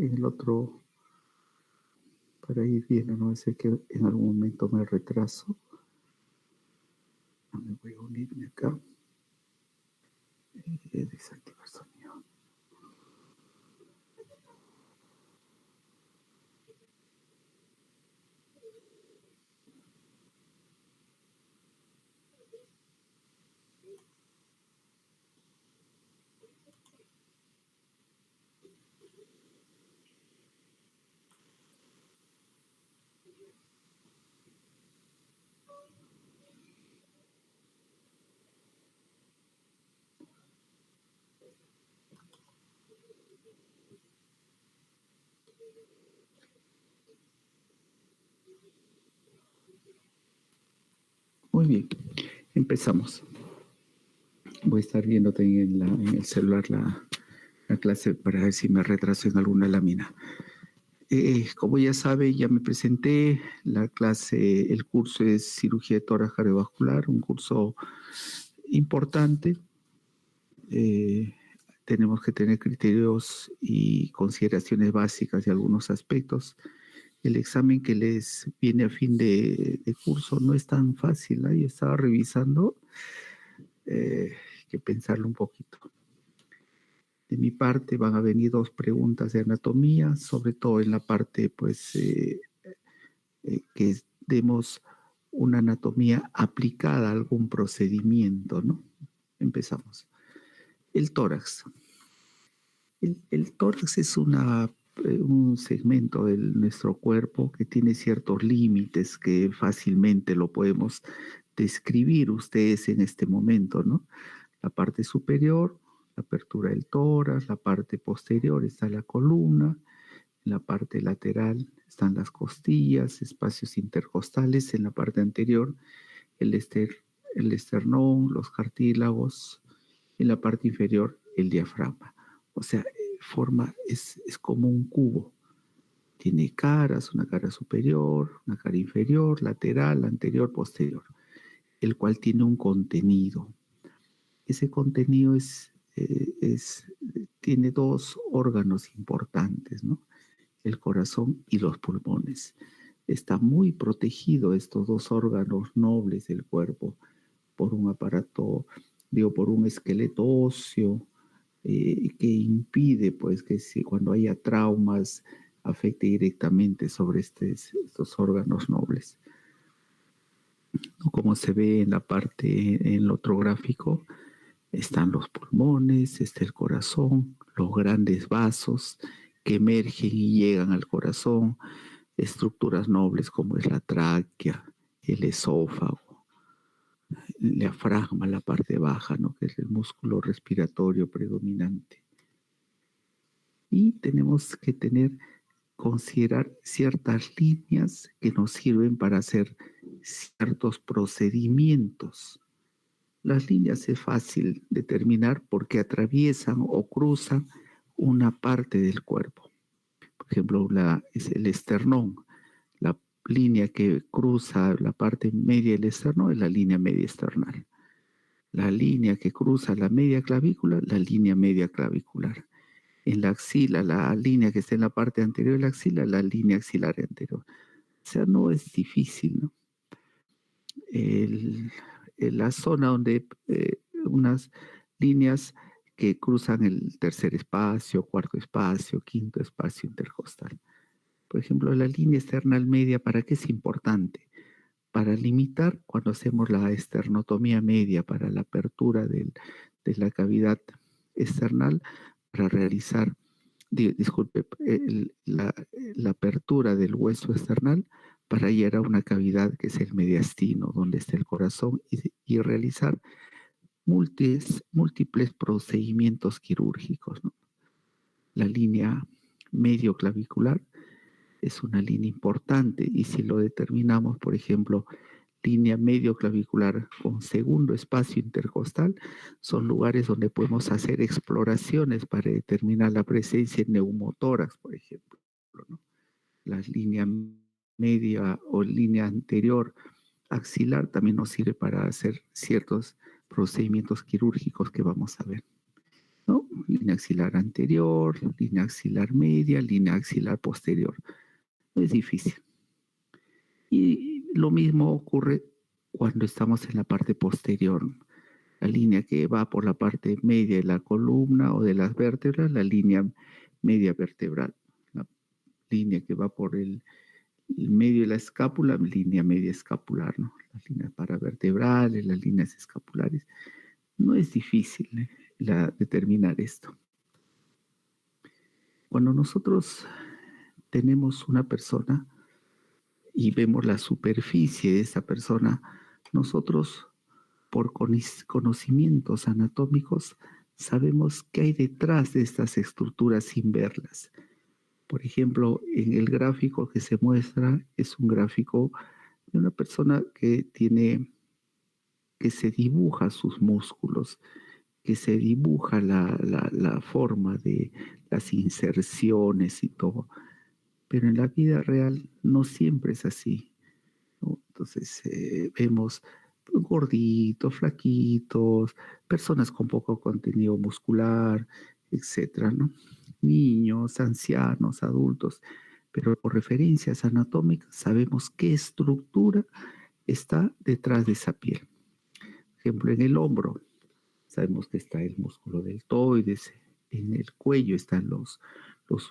en el otro, para ir viendo, no sé que en algún momento me retraso. Me voy a unirme acá. Desactivar sonido. Muy bien, empezamos. Voy a estar viendo también en el celular la clase para ver si me retraso en alguna lámina. Como ya sabe, ya me presenté. La clase, el curso es cirugía de tórax cardiovascular, un curso importante. Tenemos que tener criterios y consideraciones básicas de algunos aspectos. El examen que les viene a fin de curso no es tan fácil, ¿no? Yo estaba revisando, hay que pensarlo un poquito. De mi parte van a venir 2 preguntas de anatomía, sobre todo en la parte, pues, que demos una anatomía aplicada a algún procedimiento, ¿no? Empezamos. El tórax. El tórax es un segmento de nuestro cuerpo que tiene ciertos límites que fácilmente lo podemos describir ustedes en este momento, ¿no? La parte superior, la apertura del tórax, la parte posterior está la columna, en la parte lateral están las costillas, espacios intercostales, en la parte anterior el esternón, los cartílagos, en la parte inferior el diafragma. O sea, es como un cubo. Tiene caras, una cara superior, una cara inferior, lateral, anterior, posterior, el cual tiene un contenido. Ese contenido tiene 2 órganos importantes, ¿no? El corazón y los pulmones. Está muy protegido estos 2 órganos nobles del cuerpo por un aparato, por un esqueleto óseo que impide, pues, que si cuando haya traumas afecte directamente sobre estos órganos nobles. ¿No? Como se ve en la parte, en el otro gráfico, están los pulmones, está el corazón, los grandes vasos que emergen y llegan al corazón, estructuras nobles como es la tráquea, el esófago, el diafragma, la parte baja, ¿no? Que es el músculo respiratorio predominante. Y tenemos que considerar ciertas líneas que nos sirven para hacer ciertos procedimientes. Las líneas es fácil determinar porque atraviesan o cruzan una parte del cuerpo. Por ejemplo, es el esternón. La línea que cruza la parte media del esternón es la línea media esternal. La línea que cruza la media clavícula, la línea media clavicular. En la axila, la línea que está en la parte anterior de la axila, la línea axilar anterior. O sea, no es difícil, ¿no? La zona donde unas líneas que cruzan el tercer espacio, cuarto espacio, quinto espacio intercostal. Por ejemplo, la línea esternal media, ¿para qué es importante? Para limitar cuando hacemos la esternotomía media para la apertura de la cavidad external, para realizar, disculpe, la apertura del hueso external para llegar a una cavidad que es el mediastino, donde está el corazón, y realizar múltiples procedimientos quirúrgicos, ¿no? La línea medio clavicular es una línea importante y si lo determinamos, por ejemplo, línea medio clavicular con segundo espacio intercostal, son lugares donde podemos hacer exploraciones para determinar la presencia de neumotórax, por ejemplo, ¿no? La línea media o línea anterior axilar también nos sirve para hacer ciertos procedimientos quirúrgicos que vamos a ver, ¿no? línea axilar anterior, línea axilar media, línea axilar posterior. No es difícil. Y lo mismo ocurre cuando estamos en la parte posterior. La línea que va por la parte media de la columna o de las vértebras, la línea media vertebral. La línea que va por el medio de la escápula, línea media escapular, ¿no? Las líneas paravertebrales, las líneas escapulares. No es difícil determinar esto. Cuando nosotros tenemos una persona y vemos la superficie de esa persona, nosotros, por conocimientos anatómicos, sabemos qué hay detrás de estas estructuras sin verlas. Por ejemplo, en el gráfico que se muestra es un gráfico de una persona que se dibuja sus músculos, que se dibuja la forma de las inserciones y todo. Pero en la vida real no siempre es así, ¿no? Entonces vemos gorditos, flaquitos, personas con poco contenido muscular, etcétera, ¿no? Niños, ancianos, adultos, pero por referencias anatómicas sabemos qué estructura está detrás de esa piel. Por ejemplo, en el hombro sabemos que está el músculo deltoides, en el cuello están los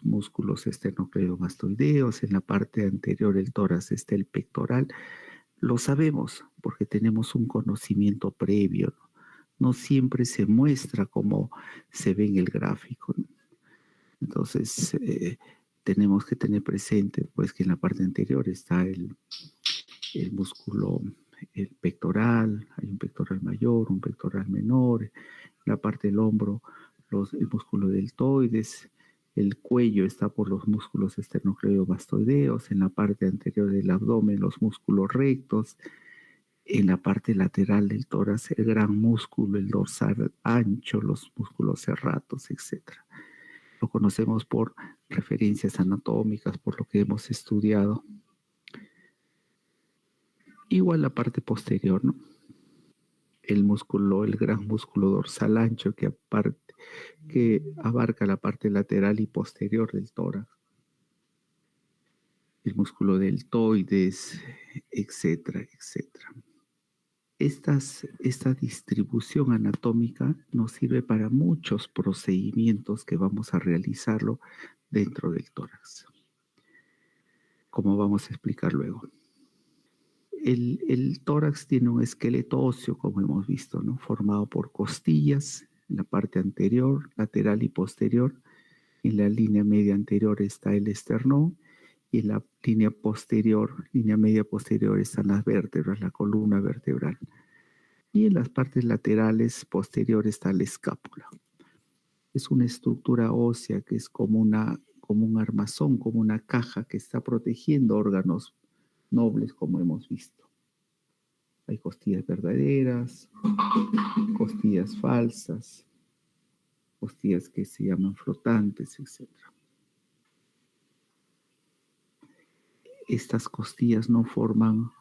músculos esternocleidomastoideos, en la parte anterior del tórax está el pectoral. Lo sabemos porque tenemos un conocimiento previo, ¿no? No siempre se muestra como se ve en el gráfico, ¿no? Entonces, tenemos que tener presente pues, que en la parte anterior está el músculo, el pectoral, hay un pectoral mayor, un pectoral menor, en la parte del hombro, el músculo deltoides, el cuello está por los músculos esternocleidomastoideos, en la parte anterior del abdomen los músculos rectos, en la parte lateral del tórax el gran músculo, el dorsal ancho, los músculos serratos, etc. Lo conocemos por referencias anatómicas, por lo que hemos estudiado. Igual la parte posterior, ¿no? El gran músculo dorsal ancho que abarca la parte lateral y posterior del tórax. El músculo deltoides, etcétera, etcétera. Esta distribución anatómica nos sirve para muchos procedimientos que vamos a realizarlo dentro del tórax, como vamos a explicar luego. El tórax tiene un esqueleto óseo, como hemos visto, ¿no? Formado por costillas, en la parte anterior, lateral y posterior. En la línea media anterior está el esternón y en la línea media posterior están las vértebras, la columna vertebral. Y en las partes laterales posteriores está la escápula. Es una estructura ósea que es como un armazón, como una caja que está protegiendo órganos nobles, como hemos visto. Hay costillas verdaderas, costillas falsas, costillas que se llaman flotantes, etc. Estas costillas no forman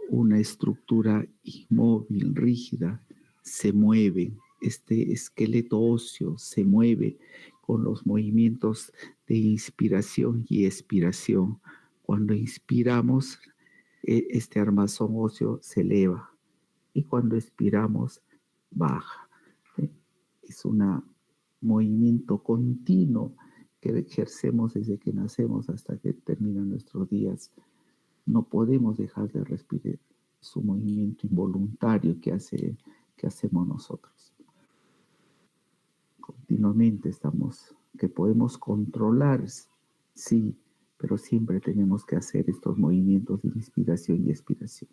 una estructura inmóvil, rígida, se mueven. Este esqueleto óseo se mueve con los movimientos de inspiración y expiración. Cuando inspiramos, este armazón óseo se eleva y cuando expiramos, baja. Es un movimiento continuo que ejercemos desde que nacemos hasta que terminan nuestros días. No podemos dejar de respirar. Es un movimiento involuntario que hacemos nosotros. Continuamente que podemos controlar, sí, pero siempre tenemos que hacer estos movimientos de inspiración y expiración.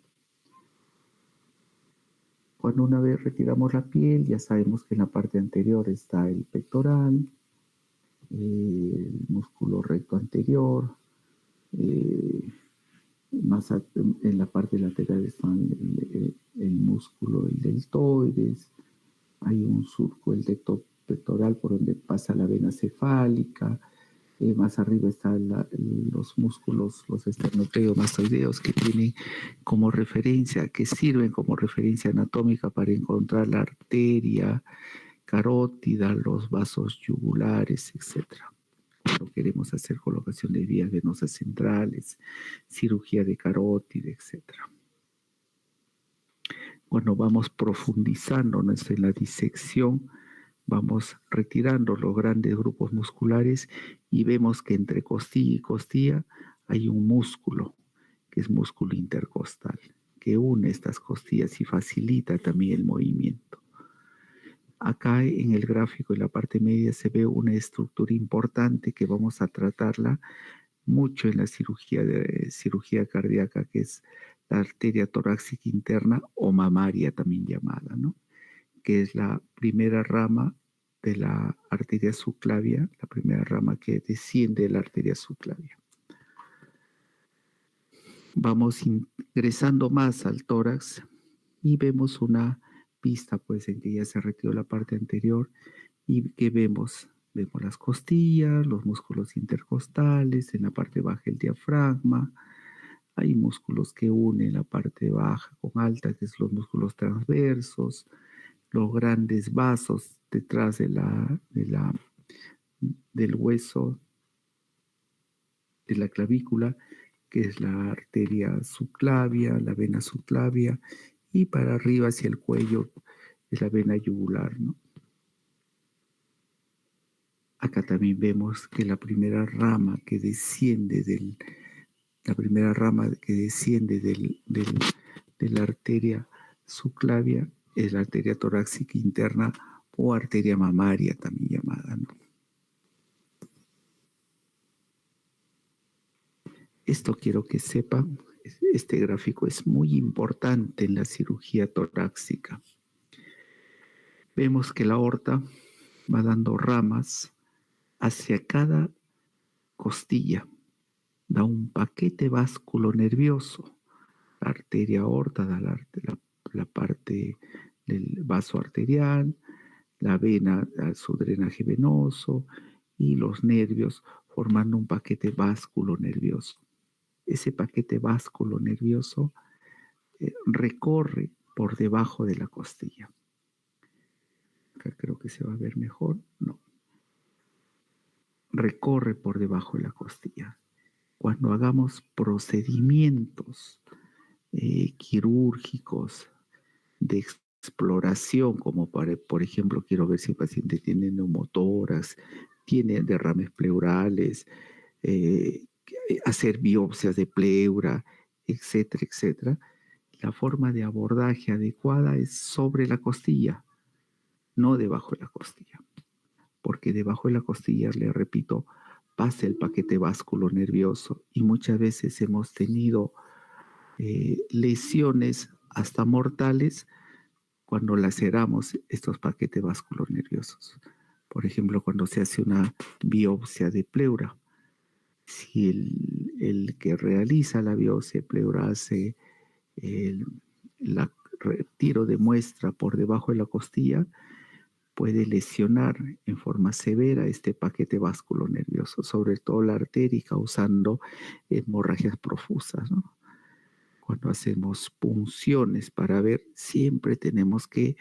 Cuando una vez retiramos la piel, ya sabemos que en la parte anterior está el pectoral, el músculo recto anterior, en la parte lateral está el músculo del deltoides, hay un surco, el decto pectoral por donde pasa la vena cefálica, más arriba están los músculos, los esternocleidomastoideos que tienen como referencia, que sirven como referencia anatómica para encontrar la arteria carótida, los vasos yugulares, etc. Cuando queremos hacer colocación de vías venosas centrales, cirugía de carótida, etc. Cuando vamos profundizando en la disección, vamos retirando los grandes grupos musculares y vemos que entre costilla y costilla hay un músculo, que es músculo intercostal, que une estas costillas y facilita también el movimiento. Acá en el gráfico, en la parte media, se ve una estructura importante que vamos a tratarla mucho en la cirugía cardíaca, que es la arteria torácica interna o mamaria también llamada, ¿no? Que es la primera rama de la arteria subclavia, la primera rama que desciende de la arteria subclavia. Vamos ingresando más al tórax y vemos una pista, pues, en que ya se retiró la parte anterior y que vemos las costillas, los músculos intercostales, en la parte baja el diafragma. Hay músculos que unen la parte baja con alta, que son los músculos transversos, los grandes vasos detrás del hueso, de la clavícula, que es la arteria subclavia, la vena subclavia, y para arriba hacia el cuello es la vena yugular, ¿no? Acá también vemos que la primera rama que desciende de la arteria subclavia es la arteria torácica interna o arteria mamaria también llamada, ¿no? Esto quiero que sepan, este gráfico es muy importante en la cirugía torácica. Vemos que la aorta va dando ramas hacia cada costilla, da un paquete vasculo nervioso. La arteria aorta da la parte del vaso arterial, la vena da su drenaje venoso y los nervios formando un paquete vasculo nervioso. Ese paquete vasculo nervioso recorre por debajo de la costilla. Acá creo que se va a ver mejor. No. Recorre por debajo de la costilla. Cuando hagamos procedimientos quirúrgicos de exploración, como por ejemplo, quiero ver si el paciente tiene neumotórax, tiene derrames pleurales, hacer biopsias de pleura, etcétera, etcétera. La forma de abordaje adecuada es sobre la costilla, no debajo de la costilla. Porque debajo de la costilla, le repito, pasa el paquete vasculo nervioso y muchas veces hemos tenido lesiones hasta mortales cuando laceramos estos paquetes vasculo nerviosos. Por ejemplo, cuando se hace una biopsia de pleura, si el que realiza la biopsia de pleura hace el retiro de muestra por debajo de la costilla, puede lesionar en forma severa este paquete vasculo nervioso, sobre todo la arteria, causando hemorragias profusas, ¿no? Cuando hacemos punciones para ver, siempre tenemos que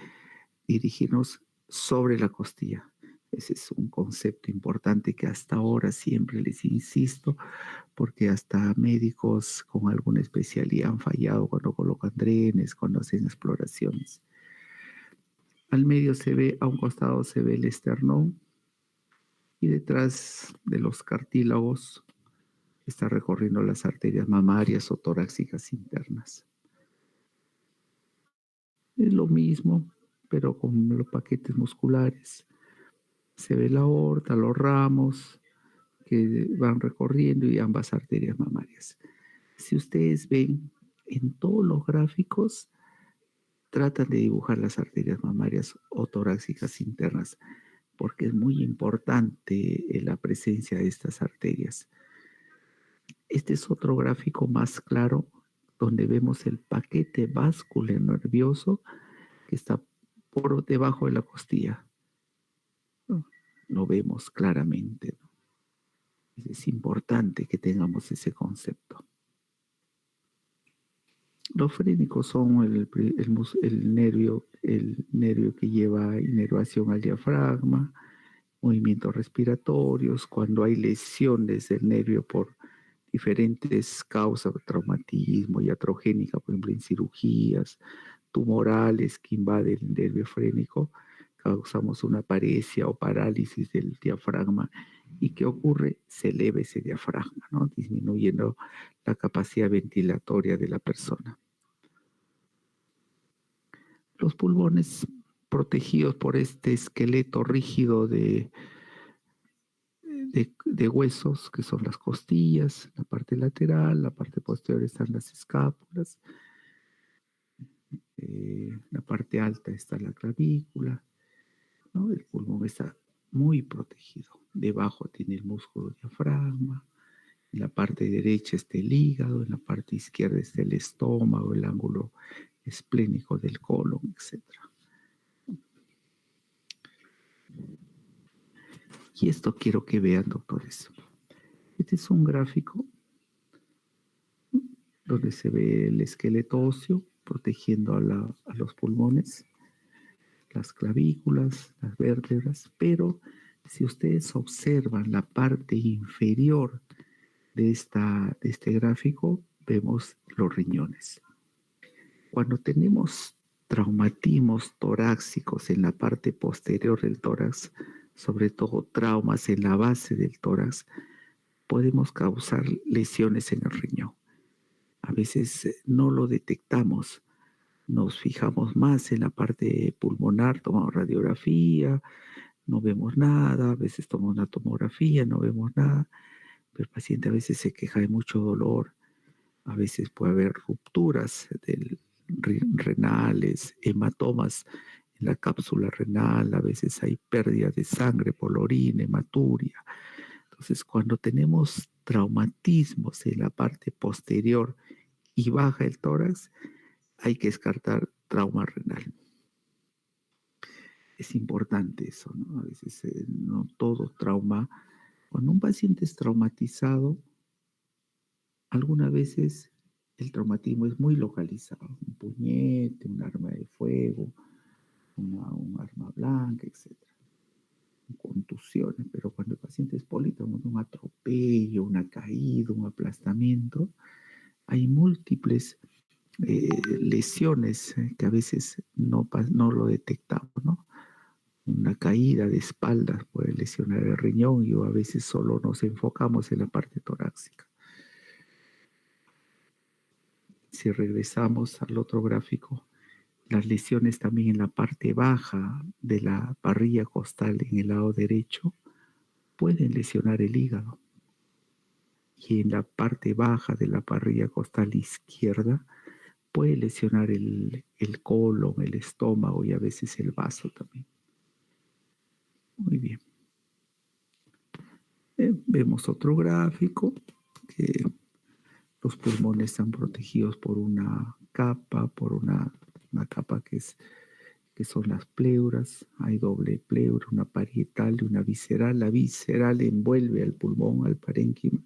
dirigirnos sobre la costilla. Ese es un concepto importante que hasta ahora siempre les insisto, porque hasta médicos con alguna especialidad han fallado cuando colocan drenes, cuando hacen exploraciones. Al medio se ve, a un costado se ve el esternón y detrás de los cartílagos está recorriendo las arterias mamarias o torácicas internas. Es lo mismo, pero con los paquetes musculares. Se ve la aorta, los ramos que van recorriendo y ambas arterias mamarias. Si ustedes ven en todos los gráficos, tratan de dibujar las arterias mamarias o torácicas internas, porque es muy importante la presencia de estas arterias. Este es otro gráfico más claro, donde vemos el paquete vascular nervioso que está por debajo de la costilla. Lo vemos claramente, ¿no? Es importante que tengamos ese concepto. Los frénicos son el nervio que lleva inervación al diafragma, movimientos respiratorios, cuando hay lesiones del nervio por diferentes causas, traumatismo, iatrogénica, por ejemplo, en cirugías, tumorales que invaden el nervio frénico, causamos una paresia o parálisis del diafragma. ¿Y qué ocurre? Se eleva ese diafragma, ¿no? Disminuyendo la capacidad ventilatoria de la persona. Los pulmones protegidos por este esqueleto rígido de huesos, que son las costillas, la parte lateral, la parte posterior están las escápulas, la parte alta está la clavícula, ¿no? El pulmón está muy protegido. Debajo tiene el músculo diafragma, en la parte derecha está el hígado, en la parte izquierda está el estómago, el ángulo esplénico del colon, etc. Y esto quiero que vean, doctores. Este es un gráfico donde se ve el esqueleto óseo protegiendo a los pulmones, las clavículas, las vértebras, pero si ustedes observan la parte inferior de este gráfico, vemos los riñones. Cuando tenemos traumatismos torácicos en la parte posterior del tórax, sobre todo traumas en la base del tórax, podemos causar lesiones en el riñón. A veces no lo detectamos, nos fijamos más en la parte pulmonar, tomamos radiografía, no vemos nada, a veces tomamos una tomografía, no vemos nada, pero el paciente a veces se queja de mucho dolor, a veces puede haber rupturas renales, hematomas en la cápsula renal, a veces hay pérdida de sangre por la orina, hematuria. Entonces, cuando tenemos traumatismos en la parte posterior y baja el tórax, hay que descartar trauma renal. Es importante eso, ¿no? A veces no todo trauma. Cuando un paciente es traumatizado, algunas veces el traumatismo es muy localizado. Un puñete, un arma de fuego, un arma blanca, etc. Contusiones, pero cuando el paciente es polítrauma, un atropello, una caída, un aplastamiento, hay múltiples lesiones que a veces no lo detectamos, ¿no? Una caída de espaldas puede lesionar el riñón y a veces solo nos enfocamos en la parte torácica. Si regresamos al otro gráfico, las lesiones también en la parte baja de la parrilla costal en el lado derecho pueden lesionar el hígado. Y en la parte baja de la parrilla costal izquierda puede lesionar el colon, el estómago y a veces el vaso también. Muy bien. Vemos otro gráfico que los pulmones están protegidos por una capa, una capa que son las pleuras. Hay doble pleura, una parietal y una visceral. La visceral envuelve al pulmón, al parénquima,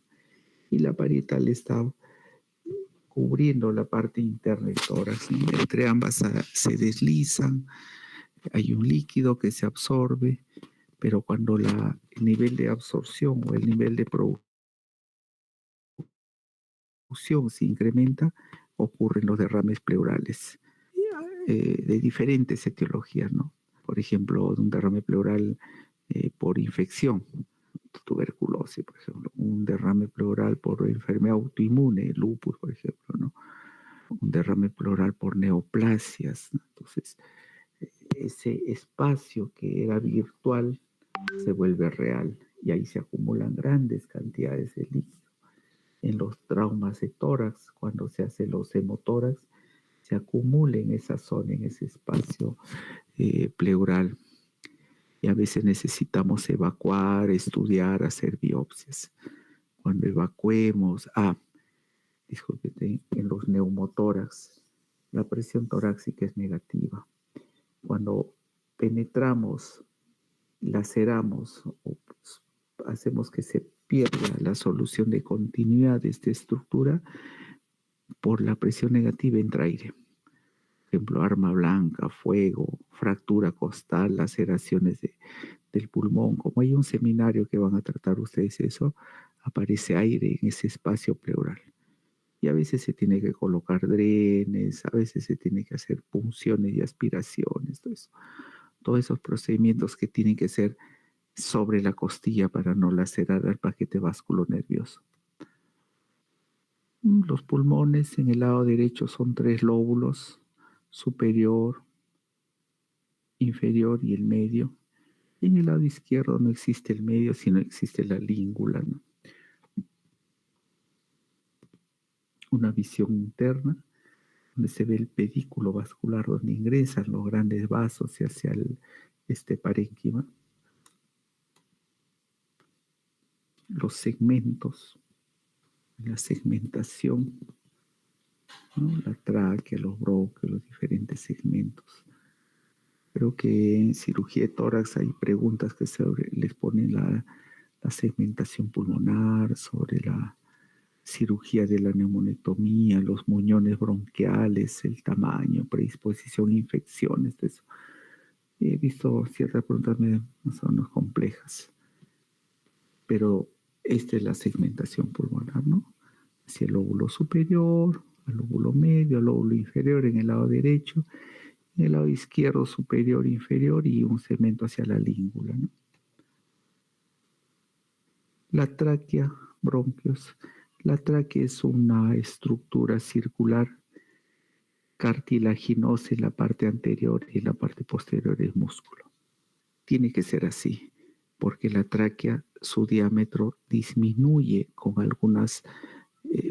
y la parietal está cubriendo la parte interna del tórax, ¿no? Entre ambas se deslizan, hay un líquido que se absorbe, pero cuando el nivel de absorción o el nivel de producción se incrementa, ocurren los derrames pleurales de diferentes etiologías, ¿no? Por ejemplo, un derrame pleural por infección, tuberculosis, por ejemplo, un derrame pleural por enfermedad autoinmune, lupus, por ejemplo, ¿no? Un derrame pleural por neoplasias, ¿no? Entonces, ese espacio que era virtual se vuelve real y ahí se acumulan grandes cantidades de líquido. En los traumas de tórax, cuando se hace los hemotórax, se acumula en esa zona, en ese espacio pleural. Y a veces necesitamos evacuar, estudiar, hacer biopsias. Cuando evacuemos, disculpe, en los neumotórax, la presión torácica es negativa. Cuando penetramos, laceramos o hacemos que se pierda la solución de continuidad de esta estructura, por la presión negativa entra aire. Por ejemplo, arma blanca, fuego, fractura costal, laceraciones del pulmón. Como hay un seminario que van a tratar ustedes eso, aparece aire en ese espacio pleural. Y a veces se tiene que colocar drenes, a veces se tiene que hacer punciones y aspiraciones, todo eso. Todos esos procedimientos que tienen que ser sobre la costilla para no lacerar el paquete vasculonervioso. Los pulmones en el lado derecho son 3 lóbulos, superior, inferior y el medio. En el lado izquierdo no existe el medio, sino existe la língula, ¿no? Una visión interna donde se ve el pedículo vascular donde ingresan los grandes vasos y hacia este parénquima. Los segmentos, la segmentación, ¿no? La tráquea, los bronquios, los diferentes segmentos. Creo que en cirugía de tórax hay preguntas que les ponen la segmentación pulmonar, sobre la cirugía de la neumonectomía, los muñones bronquiales, el tamaño, predisposición a infecciones. Eso. He visto ciertas preguntas más o menos complejas, pero esta es la segmentación pulmonar, ¿no? Hacia el lóbulo superior, al lóbulo medio, al lóbulo inferior en el lado derecho, en el lado izquierdo superior, inferior y un segmento hacia la língula, ¿no? La tráquea, bronquios. La tráquea es una estructura circular cartilaginosa en la parte anterior y en la parte posterior es músculo. Tiene que ser así, porque la tráquea, su diámetro disminuye con algunas,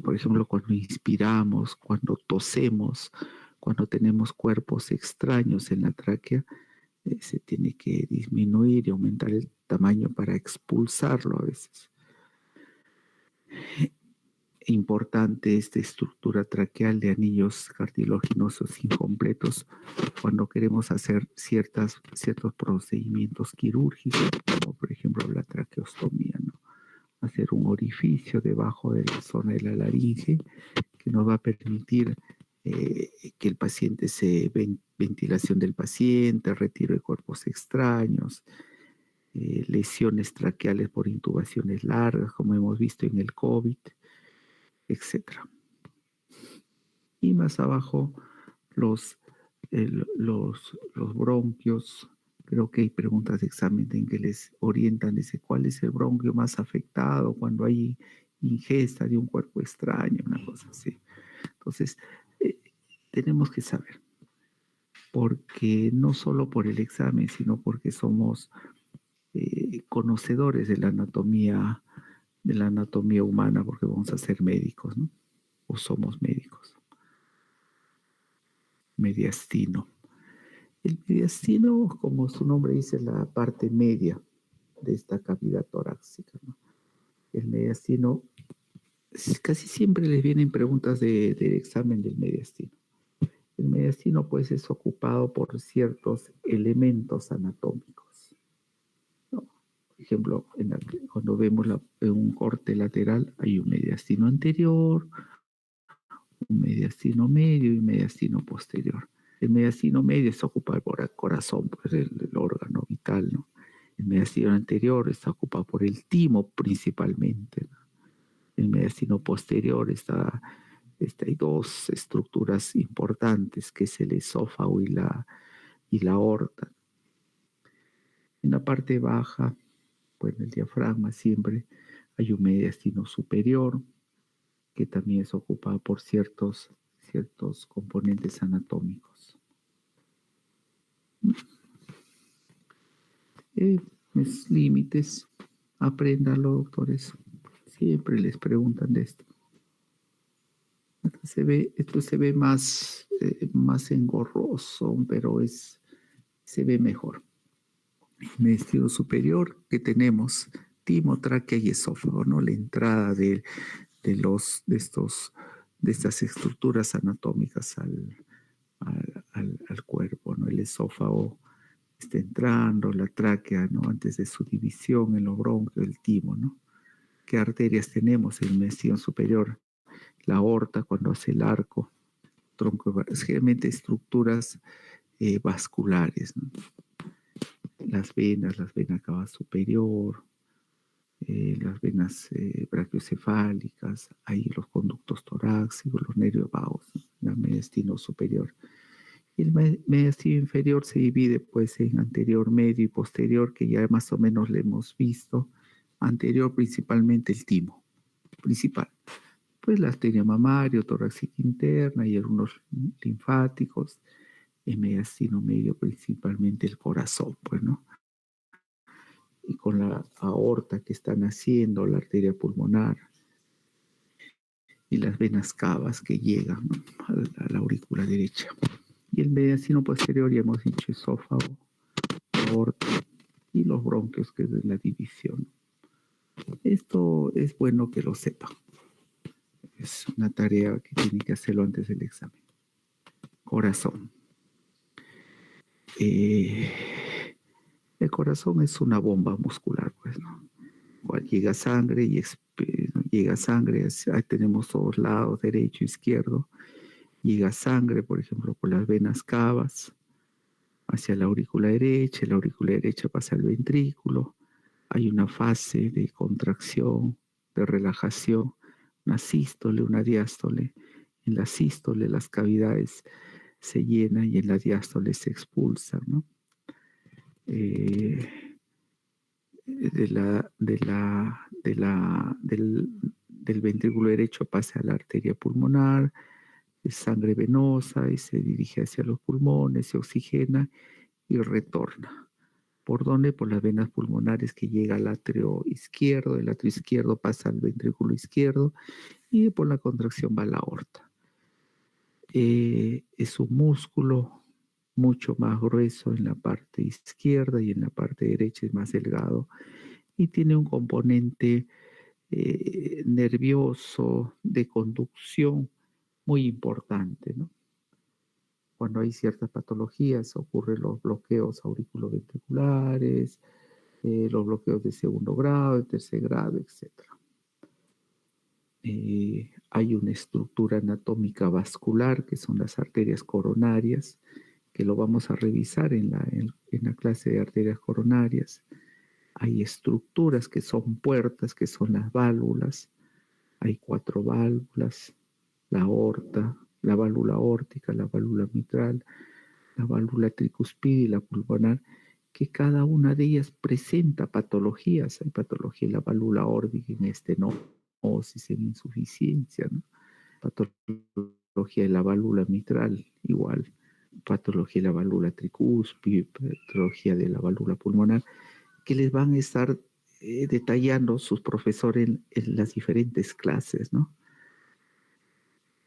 por ejemplo, cuando inspiramos, cuando tosemos, cuando tenemos cuerpos extraños en la tráquea, se tiene que disminuir y aumentar el tamaño para expulsarlo a veces. Importante esta estructura traqueal de anillos cartilaginosos incompletos cuando queremos hacer ciertos procedimientos quirúrgicos, como por ejemplo la traqueostomía, ¿no? Hacer un orificio debajo de la zona de la laringe que nos va a permitir que el paciente ventilación del paciente, retiro de cuerpos extraños, lesiones traqueales por intubaciones largas, como hemos visto en el COVID, etc. Y más abajo los bronquios. Creo que hay preguntas de examen en que les orientan, dice, ¿cuál es el bronquio más afectado cuando hay ingesta de un cuerpo extraño? Una cosa así. Entonces, tenemos que saber, porque no solo por el examen, sino porque somos conocedores de la anatomía humana, porque vamos a ser médicos, ¿no? O somos médicos. Mediastino. El mediastino, como su nombre dice, es la parte media de esta cavidad torácica, ¿no? El mediastino, casi siempre les vienen preguntas del examen del mediastino. El mediastino, pues, es ocupado por ciertos elementos anatómicos, ¿no? Por ejemplo, cuando vemos un corte lateral, hay un mediastino anterior, un mediastino medio y un mediastino posterior. El mediastino medio está ocupado por el corazón, pues el órgano vital, ¿no? El mediastino anterior está ocupado por el timo principalmente, ¿no? El mediastino posterior hay 2 estructuras importantes, que es el esófago y la aorta. En la parte baja, pues en el diafragma siempre hay un mediastino superior, que también es ocupado por ciertos componentes anatómicos. Mis límites, apréndanlo, doctores. Siempre les preguntan de esto. Esto se ve más engorroso, pero se ve mejor. En el estilo superior que tenemos timo, tráquea y esófago, ¿no? La entrada de estas estructuras anatómicas al cuerpo, ¿no? El esófago está entrando, la tráquea, ¿no? Antes de su división en los bronquios, el timo, ¿no? ¿Qué arterias tenemos en el mediastino superior? la aorta cuando hace el arco, tronco, generalmente estructuras vasculares, ¿no? Las venas cava superior, las venas brachiocefálicas, ahí los conductos torácicos, los nervios vagos, ¿no? El mediastino superior. Y el mediastino inferior se divide pues en anterior, medio y posterior, que ya más o menos le hemos visto. Anterior principalmente el timo, principal. Pues la arteria mamaria, torácica interna y algunos linfáticos. El mediastino medio principalmente el corazón, pues, ¿no? Y con la aorta que está naciendo, la arteria pulmonar y las venas cavas que llegan, ¿no?, a la aurícula derecha. Y el mediastino posterior, ya hemos dicho, esófago, aorta y los bronquios, que es la división. Esto es bueno que lo sepan. Es una tarea que tienen que hacerlo antes del examen. Corazón. El corazón es una bomba muscular, pues, ¿no? Igual llega sangre y llega sangre, ahí tenemos todos lados, derecho, izquierdo. Llega sangre, por ejemplo, por las venas cavas hacia la aurícula derecha pasa al ventrículo. Hay una fase de contracción, de relajación, una sístole, una diástole. En la sístole las cavidades se llenan y en la diástole se expulsan, ¿no? Del ventrículo derecho pasa a la arteria pulmonar, es sangre venosa y se dirige hacia los pulmones, se oxigena y retorna. ¿Por dónde? Por las venas pulmonares, que llega al atrio izquierdo, el atrio izquierdo pasa al ventrículo izquierdo y por la contracción va a la aorta. Es un músculo mucho más grueso en la parte izquierda y en la parte derecha es más delgado y tiene un componente nervioso de conducción muy importante, ¿no? Cuando hay ciertas patologías ocurren los bloqueos auriculoventriculares, los bloqueos de segundo grado, de tercer grado, etc. Hay una estructura anatómica vascular que son las arterias coronarias, que lo vamos a revisar en la clase de arterias coronarias. Hay estructuras que son puertas, que son las válvulas. Hay 4 válvulas: la aorta, la válvula aórtica, la válvula mitral, la válvula tricuspide y la pulmonar, que cada una de ellas presenta patologías. Hay patología en la válvula aórtica, en estenosis, en insuficiencia, ¿no? Patología de la válvula mitral, igual. Patología de la válvula tricuspide, patología de la válvula pulmonar, que les van a estar detallando sus profesores en las diferentes clases, ¿no?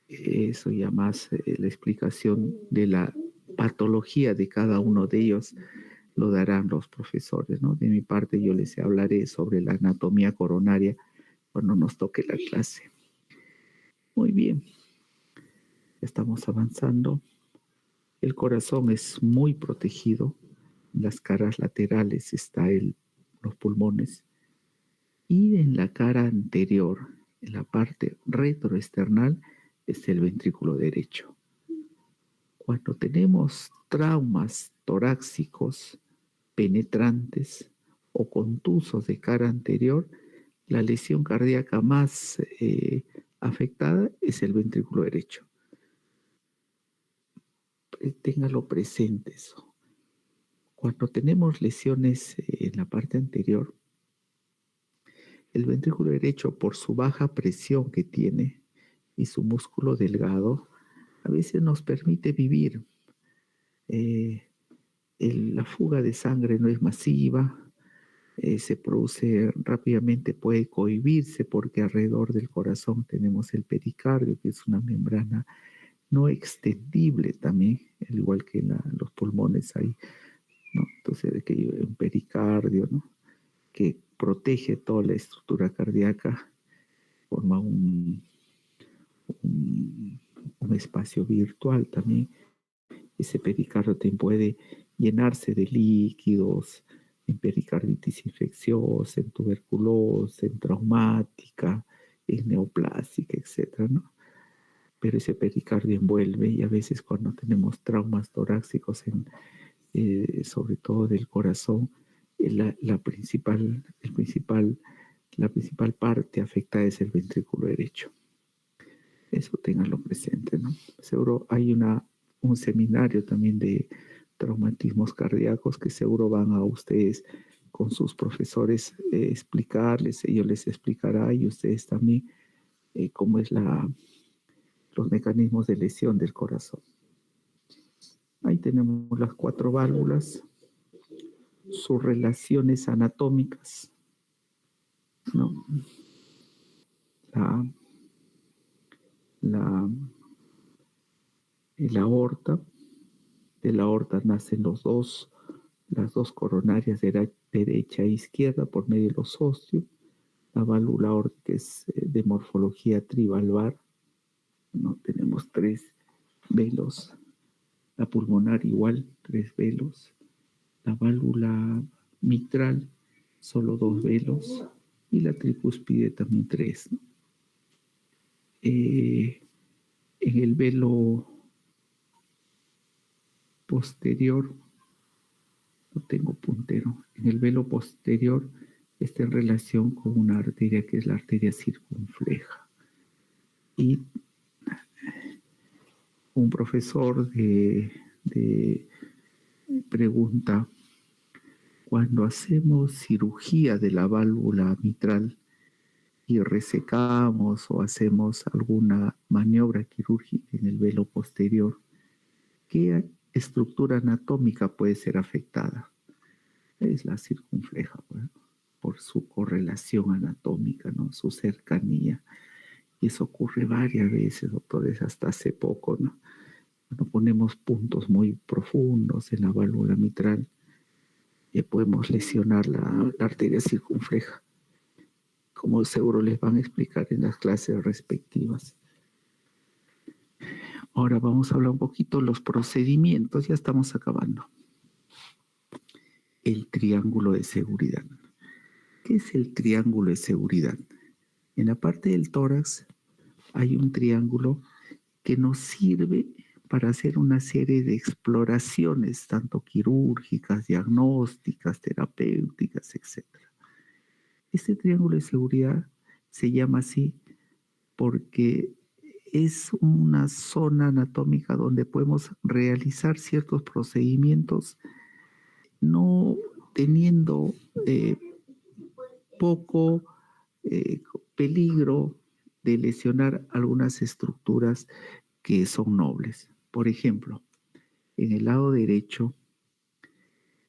Eso ya más la explicación de la patología de cada uno de ellos lo darán los profesores, ¿no? De mi parte yo les hablaré sobre la anatomía coronaria cuando nos toque la clase. Muy bien, estamos avanzando. El corazón es muy protegido. En las caras laterales está los pulmones y en la cara anterior, en la parte retroesternal, es el ventrículo derecho. Cuando tenemos traumas torácicos penetrantes o contusos de cara anterior, la lesión cardíaca más afectada es el ventrículo derecho. Téngalo presente eso. Cuando tenemos lesiones en la parte anterior, el ventrículo derecho, por su baja presión que tiene y su músculo delgado, a veces nos permite vivir. La fuga de sangre no es masiva, se produce rápidamente, puede cohibirse porque alrededor del corazón tenemos el pericardio, que es una membrana no extendible también, al igual que los pulmones ahí, ¿no? Entonces hay un pericardio, ¿no?, que protege toda la estructura cardíaca, forma un espacio virtual también. Ese pericardio también puede llenarse de líquidos en pericarditis infecciosa, en tuberculosis, en traumática, en neoplásica, etc., ¿no? pero ese pericardio envuelve y a veces cuando tenemos traumas torácicos, sobre todo del corazón, la principal parte afectada es el ventrículo derecho. Eso ténganlo presente, ¿no? Seguro hay un seminario también de traumatismos cardíacos que seguro van a ustedes con sus profesores explicarles, ellos les explicará y ustedes también cómo es los mecanismos de lesión del corazón. Ahí tenemos las 4 válvulas, sus relaciones anatómicas, ¿no? La aorta, de la aorta nacen las dos coronarias derecha e izquierda por medio de los ostios, la válvula aórtica es de morfología trivalvar, ¿no? Tenemos 3 velos, la pulmonar igual, 3 velos, la válvula mitral, solo 2 velos, y la tricúspide también 3, ¿no? En el velo posterior, no tengo puntero, en el velo posterior está en relación con una arteria que es la arteria circunfleja. Y un profesor de pregunta, cuando hacemos cirugía de la válvula mitral y resecamos o hacemos alguna maniobra quirúrgica en el velo posterior, ¿qué estructura anatómica puede ser afectada? Es la circunfleja, bueno, por su correlación anatómica, ¿no? Su cercanía. Y eso ocurre varias veces, doctores, hasta hace poco, ¿no? Cuando ponemos puntos muy profundos en la válvula mitral, podemos lesionar la arteria circunfleja, como seguro les van a explicar en las clases respectivas. Ahora vamos a hablar un poquito de los procedimientos, ya estamos acabando. El triángulo de seguridad. ¿Qué es el triángulo de seguridad? En la parte del tórax hay un triángulo que nos sirve para hacer una serie de exploraciones, tanto quirúrgicas, diagnósticas, terapéuticas, etc. Este triángulo de seguridad se llama así porque es una zona anatómica donde podemos realizar ciertos procedimientos no teniendo poco peligro de lesionar algunas estructuras que son nobles. Por ejemplo, en el lado derecho,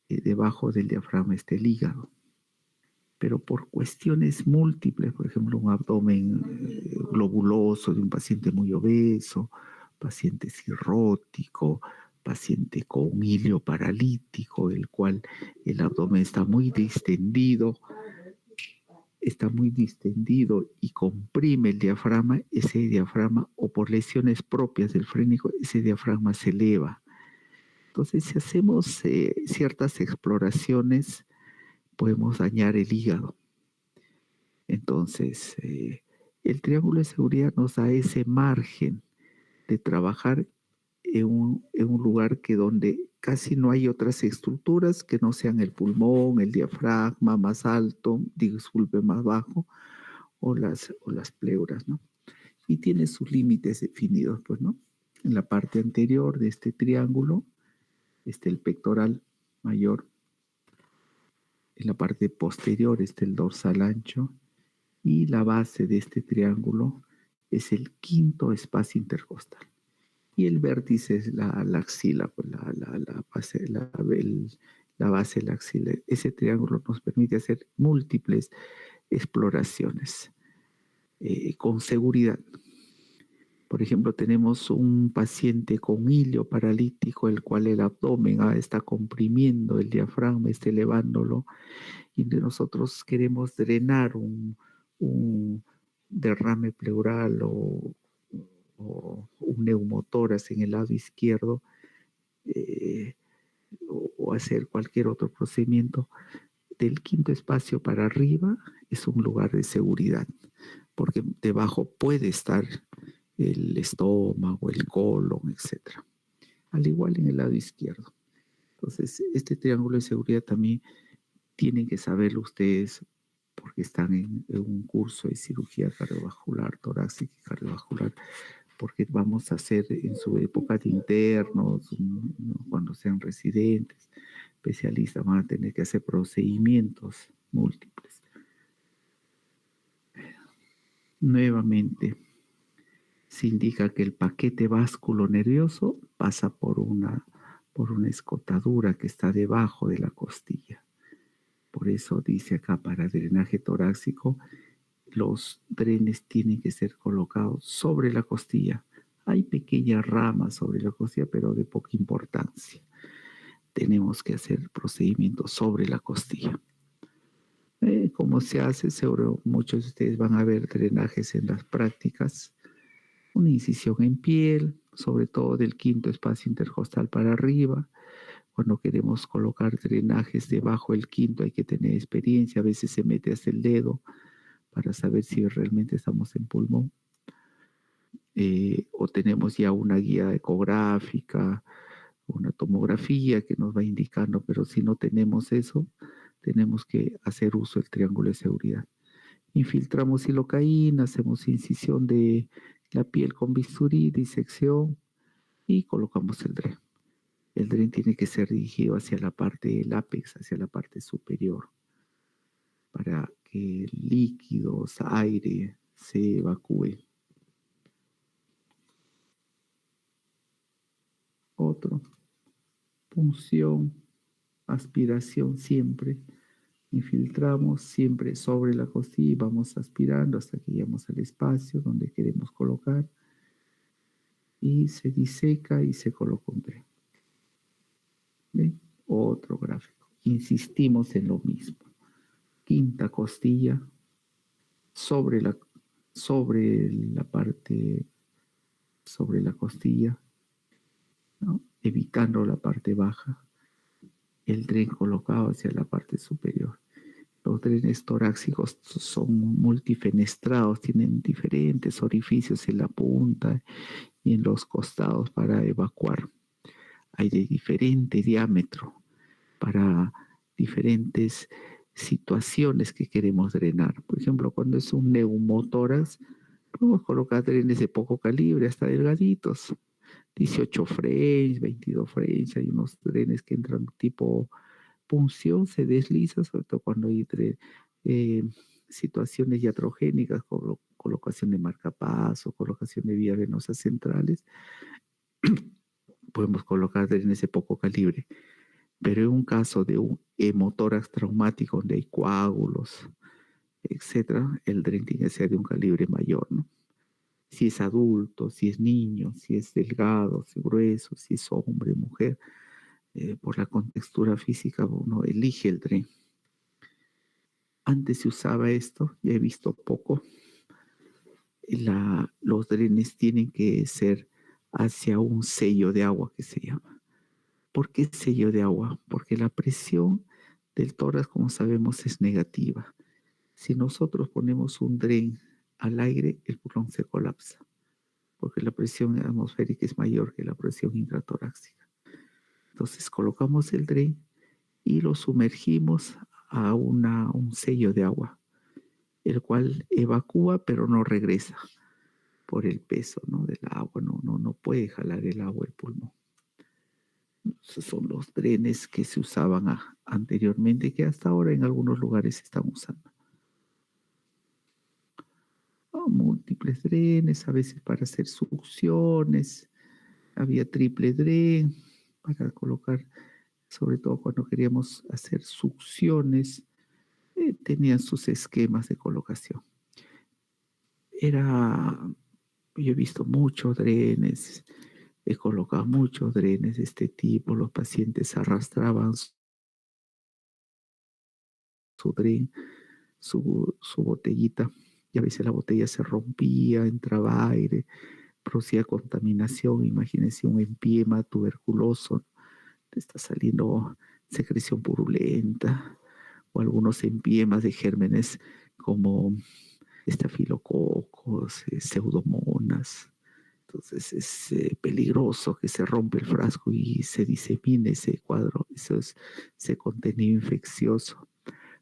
debajo del diafragma está el hígado, pero por cuestiones múltiples, por ejemplo, un abdomen globuloso de un paciente muy obeso, paciente cirrótico, paciente con un hilio paralítico, el cual el abdomen está muy distendido y comprime el diafragma, ese diafragma, o por lesiones propias del frénico, ese diafragma se eleva. Entonces, si hacemos ciertas exploraciones, podemos dañar el hígado. Entonces, el triángulo de seguridad nos da ese margen de trabajar en un lugar donde casi no hay otras estructuras que no sean el pulmón, el diafragma más alto, disculpe, más bajo, o las pleuras, ¿no? Y tiene sus límites definidos, pues, ¿no? En la parte anterior de este triángulo está el pectoral mayor. En la parte posterior está el dorsal ancho. Y la base de este triángulo es el quinto espacio intercostal. Y el vértice es la axila, pues la base de la axila. Ese triángulo nos permite hacer múltiples exploraciones con seguridad. Por ejemplo, tenemos un paciente con hilio paralítico, el cual el abdomen está comprimiendo el diafragma, está elevándolo, y nosotros queremos drenar un derrame pleural o un neumotórax en el lado izquierdo, o hacer cualquier otro procedimiento. Del quinto espacio para arriba es un lugar de seguridad, porque debajo puede estar el estómago, el colon, etc. Al igual en el lado izquierdo. Entonces, este triángulo de seguridad también tienen que saberlo ustedes porque están en un curso de cirugía cardiovascular, torácica y cardiovascular, porque vamos a hacer en su época de internos, ¿no? Cuando sean residentes, especialistas, van a tener que hacer procedimientos múltiples. Nuevamente, se indica que el paquete vasculonervioso pasa por una escotadura que está debajo de la costilla. Por eso dice acá, para drenaje torácico, los drenes tienen que ser colocados sobre la costilla. Hay pequeñas ramas sobre la costilla, pero de poca importancia. Tenemos que hacer procedimientos sobre la costilla. ¿Cómo se hace? Seguro muchos de ustedes van a ver drenajes en las prácticas. Una incisión en piel, sobre todo del quinto espacio intercostal para arriba. Cuando queremos colocar drenajes debajo del quinto hay que tener experiencia. A veces se mete hasta el dedo para saber si realmente estamos en pulmón. O tenemos ya una guía ecográfica, una tomografía que nos va indicando, pero si no tenemos eso, tenemos que hacer uso del triángulo de seguridad. Infiltramos silocaína, hacemos incisión de la piel con bisturí, disección y colocamos el dren. El dren tiene que ser dirigido hacia la parte del ápex, hacia la parte superior, para que líquidos, aire se evacúe. Otro, punción, aspiración siempre. Infiltramos siempre sobre la costilla y vamos aspirando hasta que llegamos al espacio donde queremos colocar. Y se diseca y se coloca un dren. ¿Ven? Otro gráfico. Insistimos en lo mismo. Quinta costilla sobre la parte, sobre la costilla, ¿no? Evitando la parte baja. El dren colocado hacia la parte superior. Los drenes torácicos son multifenestrados, tienen diferentes orificios en la punta y en los costados para evacuar. Hay de diferente diámetro para diferentes situaciones que queremos drenar. Por ejemplo, cuando es un neumotórax, podemos colocar drenes de poco calibre, hasta delgaditos. 18 frames, 22 frames, hay unos drenes que entran tipo punción, se desliza, sobre todo cuando hay situaciones iatrogénicas, colocación de marcapaso, colocación de vías venosas centrales, podemos colocar drenes de poco calibre. Pero en un caso de un hemotórax traumático donde hay coágulos, etcétera, el dren tiene que ser de un calibre mayor, ¿no? Si es adulto, si es niño, si es delgado, si es grueso, si es hombre, mujer, por la contextura física uno elige el dren. Antes se usaba esto, ya he visto poco. Los drenes tienen que ser hacia un sello de agua que se llama. ¿Por qué sello de agua? Porque la presión del tórax, como sabemos, es negativa. Si nosotros ponemos un dren al aire, el pulmón se colapsa, porque la presión atmosférica es mayor que la presión intratorácica. Entonces colocamos el dren y lo sumergimos a un sello de agua, el cual evacúa pero no regresa por el peso, ¿no? Del agua. No puede jalar el agua el pulmón. Esos son los drenes que se usaban anteriormente, que hasta ahora en algunos lugares se están usando. Múltiples drenes, a veces para hacer succiones. Había triple dren para colocar, sobre todo cuando queríamos hacer succiones, tenían sus esquemas de colocación. Yo he visto muchos drenes, he colocado muchos drenes de este tipo. Los pacientes arrastraban su dren, su botellita, y a veces la botella se rompía, entraba aire, producía contaminación. Imagínense un empiema tuberculoso, te está saliendo secreción purulenta, o algunos empiemas de gérmenes como estafilococos, pseudomonas, Entonces es peligroso que se rompe el frasco y se disemine ese cuadro, ese contenido infeccioso.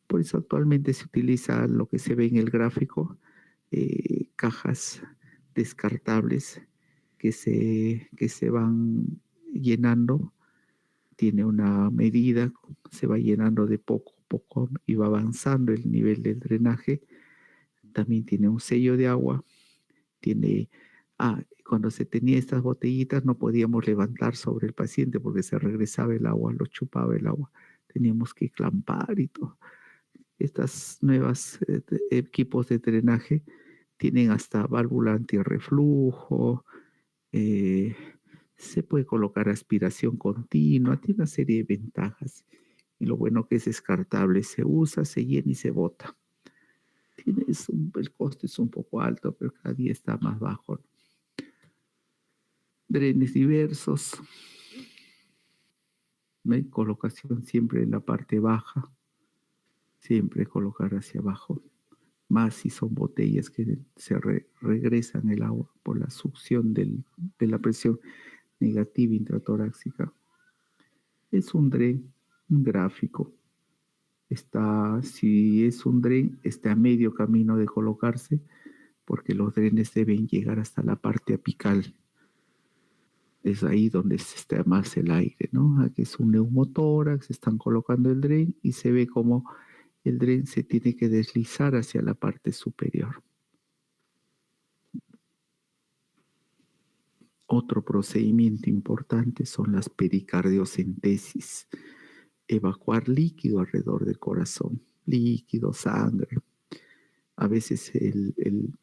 Por eso actualmente se utiliza lo que se ve en el gráfico, cajas descartables que se van llenando. Tiene una medida, se va llenando de poco a poco y va avanzando el nivel del drenaje. También tiene un sello de agua. Cuando se tenía estas botellitas no podíamos levantar sobre el paciente porque se regresaba el agua, lo chupaba el agua. Teníamos que clampar y todo. Estas nuevas equipos de drenaje tienen hasta válvula antirreflujo, eh, se puede colocar aspiración continua, tiene una serie de ventajas. Y lo bueno que es descartable, se usa, se llena y se bota. El costo es un poco alto, pero cada día está más bajo. Drenes diversos, ¿no? Colocación siempre en la parte baja, siempre colocar hacia abajo. Más si son botellas que regresan el agua por la succión de la presión negativa intratorácica. Es un dren, un gráfico. Si es un dren, está a medio camino de colocarse, porque los drenes deben llegar hasta la parte apical. Es ahí donde se está más el aire, ¿no? Aquí es un neumotórax, están colocando el dren y se ve como el dren se tiene que deslizar hacia la parte superior. Otro procedimiento importante son las pericardiocentesis. Evacuar líquido alrededor del corazón, líquido, sangre. A veces el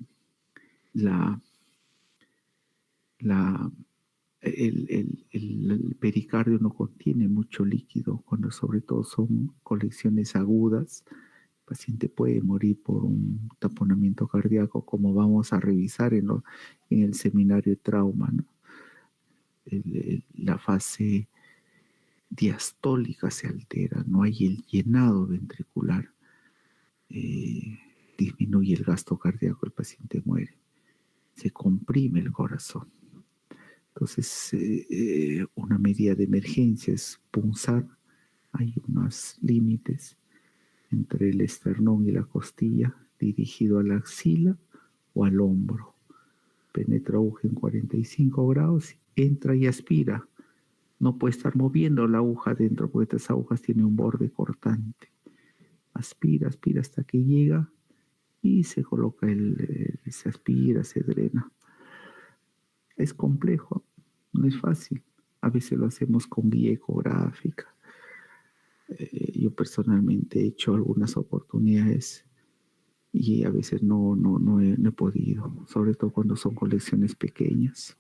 pericardio no contiene mucho líquido, cuando sobre todo son colecciones agudas. El paciente puede morir por un taponamiento cardíaco, como vamos a revisar en el seminario de trauma, ¿no? La fase diastólica se altera, no hay el llenado ventricular, disminuye el gasto cardíaco, el paciente muere, se comprime el corazón. Entonces, una medida de emergencia es punzar. Hay unos límites entre el esternón y la costilla, dirigido a la axila o al hombro. Penetra aguja en 45 grados, entra y aspira. No puede estar moviendo la aguja dentro porque estas agujas tienen un borde cortante. Aspira, aspira hasta que llega y se coloca se aspira, se drena. Es complejo, no es fácil. A veces lo hacemos con guía ecográfica. Yo personalmente he hecho algunas oportunidades y a veces no he podido, sobre todo cuando son colecciones pequeñas.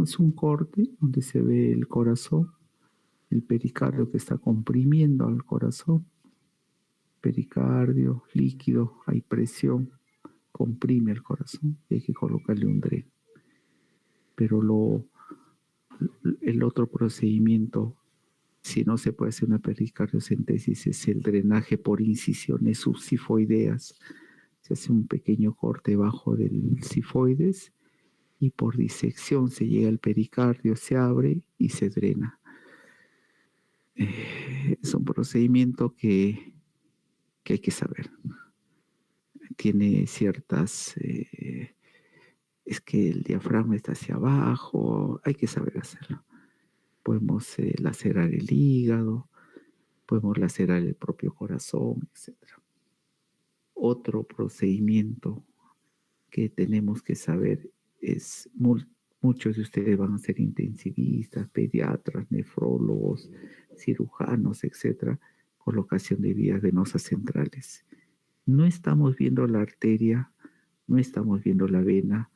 Es un corte donde se ve el corazón, el pericardio que está comprimiendo al corazón. Pericardio, líquido, hay presión, comprime el corazón y hay que colocarle un dren. Pero el otro procedimiento, si no se puede hacer una pericardiocentesis, es el drenaje por incisiones subsifoideas. Se hace un pequeño corte bajo del sifoides y por disección se llega al pericardio, se abre y se drena. Es un procedimiento que hay que saber. Tiene ciertas... es que el diafragma está hacia abajo, hay que saber hacerlo. Podemos lacerar el hígado, podemos lacerar el propio corazón, etc. Otro procedimiento que tenemos que saber es, muchos de ustedes van a ser intensivistas, pediatras, nefrólogos, cirujanos, etc. Colocación de vías venosas centrales. No estamos viendo la arteria, no estamos viendo la vena,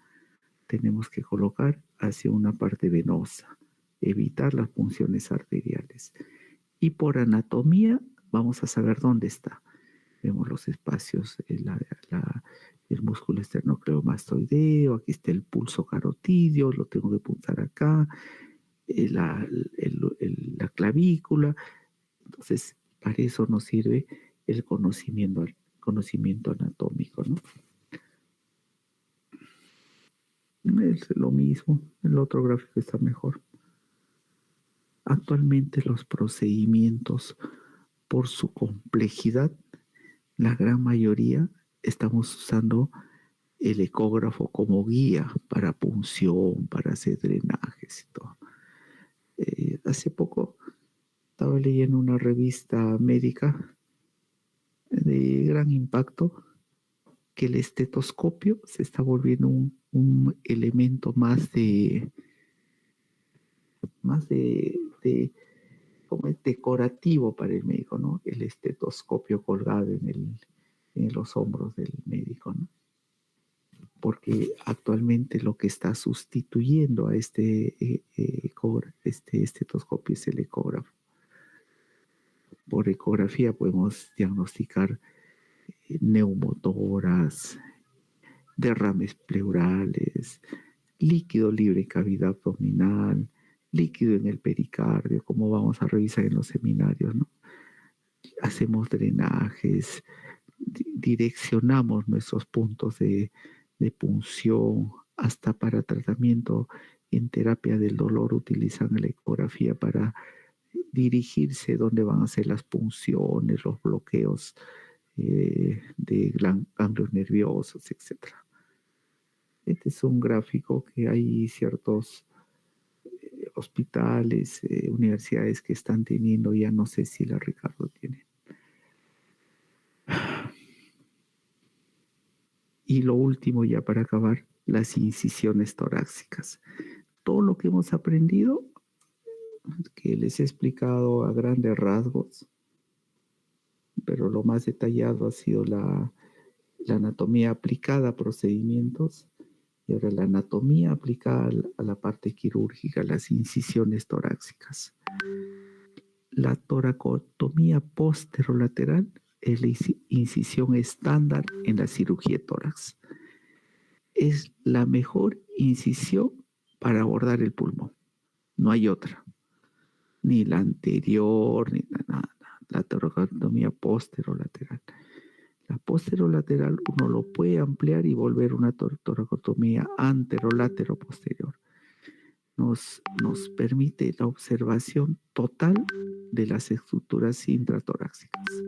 tenemos que colocar hacia una parte venosa, evitar las punciones arteriales. Y por anatomía vamos a saber dónde está. Vemos los espacios, el músculo esternocleidomastoideo, aquí está el pulso carotidio, lo tengo que punzar acá, la clavícula. Entonces, para eso nos sirve el conocimiento anatómico, ¿no? Es lo mismo, el otro gráfico está mejor. Actualmente los procedimientos, por su complejidad, la gran mayoría estamos usando el ecógrafo como guía para punción, para hacer drenajes y todo. Hace poco estaba leyendo una revista médica de gran impacto que el estetoscopio se está volviendo un elemento más de como es decorativo para el médico, ¿no? El estetoscopio colgado en los hombros del médico, ¿no? Porque actualmente lo que está sustituyendo a este estetoscopio es el ecógrafo. Por ecografía podemos diagnosticar neumotoras, derrames pleurales, líquido libre en cavidad abdominal, líquido en el pericardio, como vamos a revisar en los seminarios, ¿no? Hacemos drenajes, direccionamos nuestros puntos de punción, hasta para tratamiento en terapia del dolor utilizan la ecografía para dirigirse dónde van a ser las punciones, los bloqueos de ganglios nerviosos, etcétera. Este es un gráfico que hay ciertos hospitales, universidades que están teniendo, ya no sé si la Ricardo tiene. Y lo último, ya para acabar, las incisiones torácicas. Todo lo que hemos aprendido, que les he explicado a grandes rasgos, pero lo más detallado ha sido la anatomía aplicada a procedimientos, y ahora la anatomía aplicada a la parte quirúrgica, las incisiones torácicas. La toracotomía posterolateral es la incisión estándar en la cirugía de tórax. Es la mejor incisión para abordar el pulmón. No hay otra. Ni la anterior, ni nada. La toracotomía posterolateral. La posterolateral uno lo puede ampliar y volver una toracotomía anterolateroposterior. Nos permite la observación total de las estructuras intratorácicas.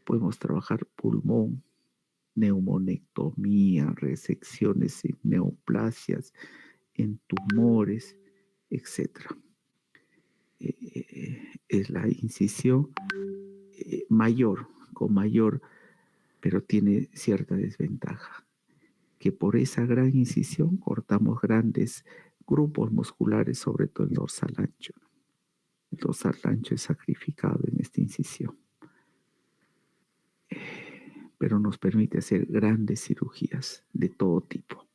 Podemos trabajar pulmón, neumonectomía, resecciones en neoplasias, en tumores, etc. Es la incisión con mayor, pero tiene cierta desventaja, que por esa gran incisión cortamos grandes grupos musculares, sobre todo el dorsal ancho. El dorsal ancho es sacrificado en esta incisión, pero nos permite hacer grandes cirugías de todo tipo.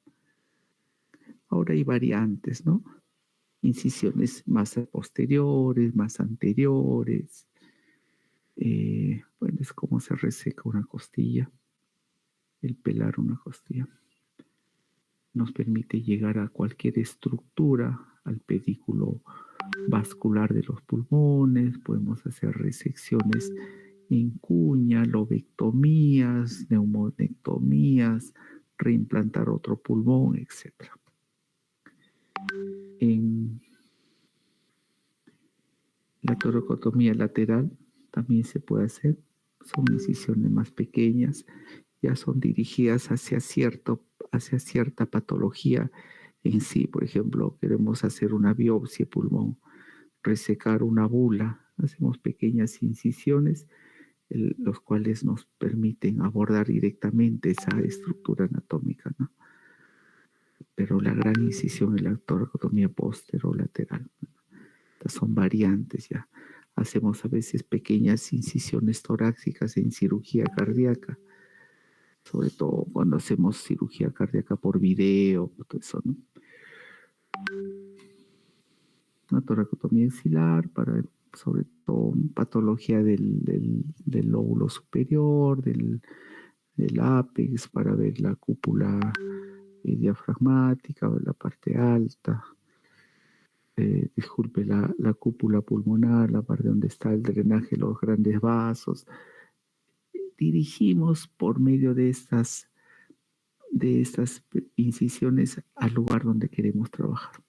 Ahora hay variantes, ¿no? Incisiones más posteriores, más anteriores. Bueno, es como se reseca una costilla, el pelar una costilla. Nos permite llegar a cualquier estructura, al pedículo vascular de los pulmones, podemos hacer resecciones en cuña, lobectomías, neumonectomías, reimplantar otro pulmón, etc. En la toracotomía lateral también se puede hacer, son incisiones más pequeñas, ya son dirigidas hacia cierta patología en sí. Por ejemplo, queremos hacer una biopsia de pulmón, resecar una bula, hacemos pequeñas incisiones, los cuales nos permiten abordar directamente esa estructura anatómica, ¿no? Pero la gran incisión es la toracotomía posterolateral. Estas son variantes ya. Hacemos a veces pequeñas incisiones torácicas en cirugía cardíaca, sobre todo cuando hacemos cirugía cardíaca por video, todo eso, ¿no? Una toracotomía axilar para, sobre todo, patología del lóbulo superior, del ápex, para ver la cúpula diafragmática, la parte alta. Disculpe, la cúpula pulmonar, la parte donde está el drenaje, los grandes vasos. Dirigimos por medio de de estas incisiones al lugar donde queremos trabajar.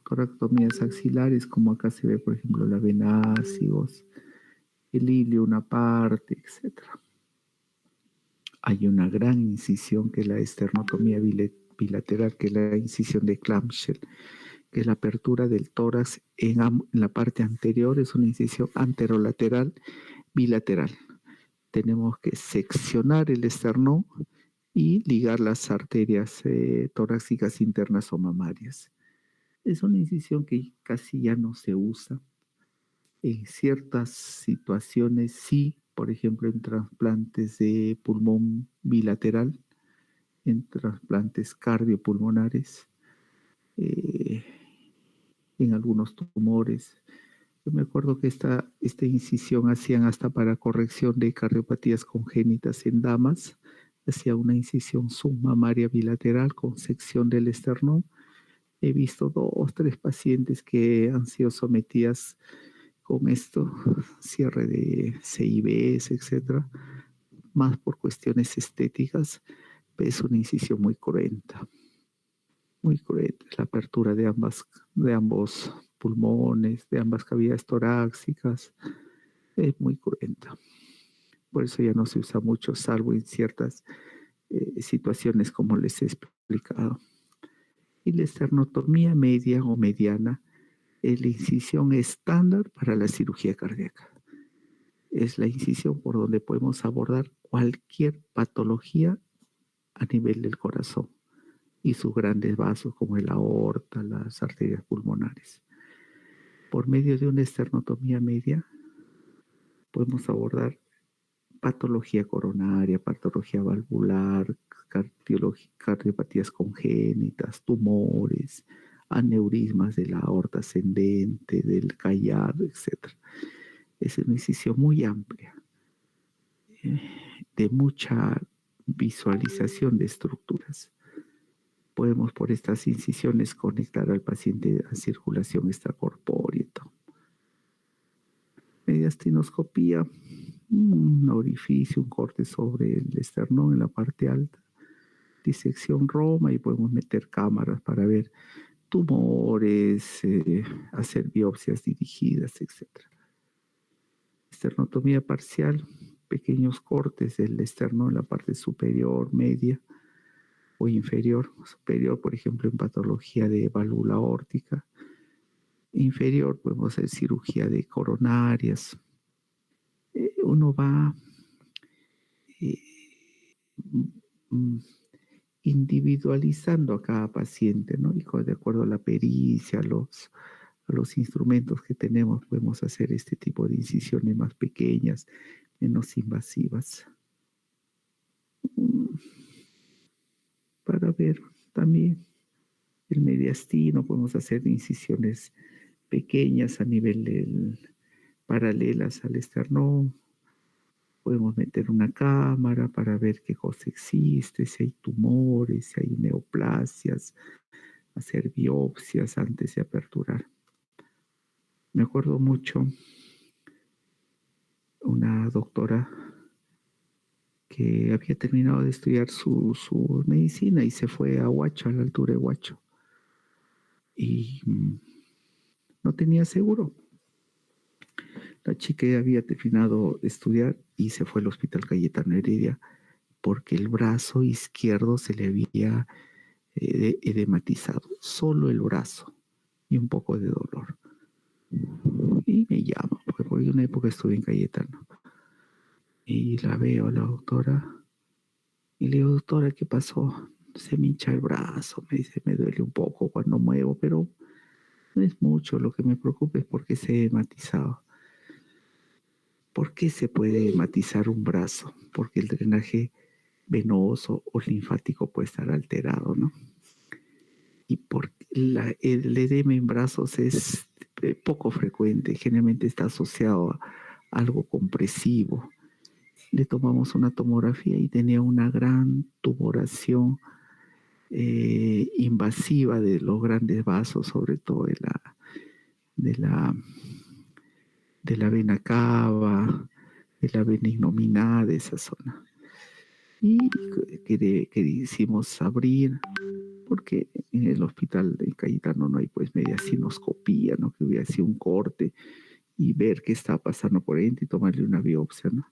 Toractomías axilares, como acá se ve, por ejemplo, la venáceos, el ilio, una parte, etc. Hay una gran incisión que es la esternotomía bilateral, que es la incisión de Clamshell, que es la apertura del tórax en la parte anterior, es una incisión anterolateral bilateral. Tenemos que seccionar el esternón y ligar las arterias torácicas internas o mamarias. Es una incisión que casi ya no se usa. En ciertas situaciones sí, por ejemplo en trasplantes de pulmón bilateral, en trasplantes cardiopulmonares, en algunos tumores. Yo me acuerdo que esta incisión hacían hasta para corrección de cardiopatías congénitas en damas. Hacía una incisión submamaria bilateral con sección del esternón. He visto 2, 3 pacientes que han sido sometidas con esto, cierre de CIBs, etcétera, más por cuestiones estéticas. Es una incisión muy cruenta, la apertura de ambos pulmones, de ambas cavidades torácicas, es muy cruenta. Por eso ya no se usa mucho, salvo en ciertas situaciones como les he explicado. Y la esternotomía media o mediana es la incisión estándar para la cirugía cardíaca. Es la incisión por donde podemos abordar cualquier patología a nivel del corazón y sus grandes vasos como el aorta, las arterias pulmonares. Por medio de una esternotomía media podemos abordar patología coronaria, patología valvular, cardiopatías congénitas, tumores, aneurismas de la aorta ascendente, del callado, etc. Es una incisión muy amplia, de mucha visualización de estructuras. Podemos por estas incisiones conectar al paciente a circulación extracorpórea. Mediastinoscopía, un orificio, un corte sobre el esternón en la parte alta. Disección Roma y podemos meter cámaras para ver tumores, hacer biopsias dirigidas, etc. Esternotomía parcial, pequeños cortes del esternón en la parte superior, media o inferior. Superior, por ejemplo, en patología de válvula aórtica. Inferior, podemos hacer cirugía de coronarias. Uno va individualizando a cada paciente, ¿no? Y de acuerdo a la pericia, a los instrumentos que tenemos, podemos hacer este tipo de incisiones más pequeñas, menos invasivas. Para ver también el mediastino, podemos hacer incisiones pequeñas a nivel paralelas al esternón. Podemos meter una cámara para ver qué cosa existe, si hay tumores, si hay neoplasias, hacer biopsias antes de aperturar. Me acuerdo mucho una doctora que había terminado de estudiar su medicina y se fue a Huacho, a la altura de Huacho. Y no tenía seguro. La chica había terminado de estudiar y se fue al Hospital Cayetano Heredia porque el brazo izquierdo se le había edematizado, solo el brazo y un poco de dolor. Y me llama, porque por una época estuve en Cayetano. Y la veo a la doctora y le digo, doctora, ¿qué pasó? Se me hincha el brazo, me dice, me duele un poco cuando muevo, pero no es mucho, lo que me preocupa es porque se ha edematizado. ¿Por qué se puede edematizar un brazo? Porque el drenaje venoso o linfático puede estar alterado, ¿no? Y porque el edema en brazos es poco frecuente, generalmente está asociado a algo compresivo. Le tomamos una tomografía y tenía una gran tumoración invasiva de los grandes vasos, sobre todo de la vena cava, de la benignominada de esa zona. Y quisimos abrir, porque en el hospital de Cayetano no hay pues media sinoscopía, ¿no? Que hubiera sido un corte y ver qué está pasando por dentro y tomarle una biopsia, ¿no?